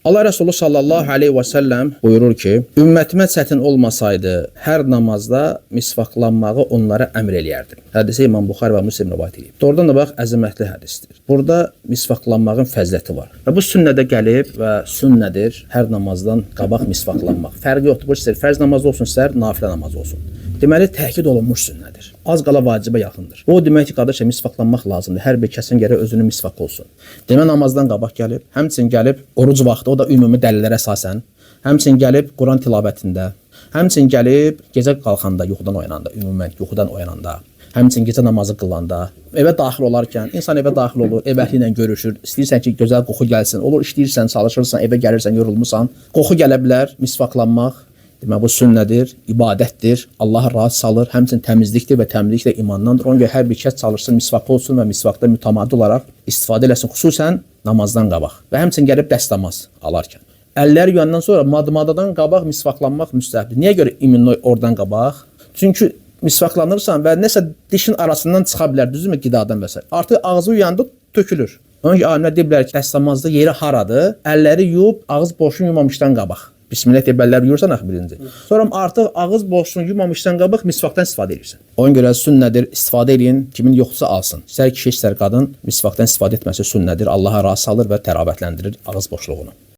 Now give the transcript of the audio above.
Allah Resulü sallallahu aleyhi ve sellem buyurur ki, ümmətime çətin olmasaydı, hər namazda misvaqlanmağı onlara əmr eləyərdim. Hədisi İmam Buxari və Müslim rivayət edib. Doğrudan da bax, əzəmətli hədisdir. Burada misvaqlanmağın fəziləti var. Və bu sünnədə gəlib və sünnədir hər namazdan qabaq misvaqlanmaq. Fərqi yoxdur, bu istər fərz namazı olsun, istər nafilə namazı olsun. Deməli, təhkid olunmuş sünnədir. Az qala vacibə yaxındır. O demək ki, qardaşlar, misvaqlanmaq lazımdır. Hər bir kəsin gərək özünün misvaq olsun. Demə namazdan qabaq gəlib, həmçinin gəlib oruc vaxtı, o da ümumi dəlillərə əsasən, həmçinin gəlib Quran tilavətində, həmçinin gəlib gecə qalxanda, yuxudan oyananda, ümumən yuxudan oyananda, həmçinin gecə namazı qılanda, evə daxil olarkən, insan evə daxil olur, ev əhli ilə görüşür, istəyirsən ki, gözəl qoxu gəlsin, olur, işləyirsən, çalışırsan, evə gəlirsən, yorulmusan, qoxu gələ bilər, misvaqlanmaq. Demək, bu sünnədir, ibadətdir, Allah razı salır, həmçinin təmizlikdir və təmizlik də imandandır. Ona görə hər bir kəs çalışsın, misvaq olsun və misvaqda mütəmadi olaraq istifadə eləsin, xüsusən namazdan qabaq və həmçinin gəlib dəstəmaz alarkən. Əlləri yuyandan sonra madmadadan qabaq misvaqlanmaq müstəhəbdir. Niyə görə imminoy oradan qabaq? Çünki misvaqlanırsan və nəsə dişin arasından çıxa bilər, düzdürmü, qidadan və s. Artıq ağzı uyanda tökülür. Ona görə alimlər deyiblər ki, dəstəmazda yeri haradır? Əlləri yuyub, ağız boşluğunu yumamışdan qabaq. Bismillah deyib əlləri yuyursan axı birinci. Sonra artıq ağız boşluğunu yumamışdan qabaq misvaqdan istifadə edirsən. Ona görə sünnədir, istifadə edin, kimin yoxsa alsın. İstər kişi, istər qadın misvaqdan istifadə etməsi sünnədir. Allaha razı salır və təravətləndirir ağız boşluğunu.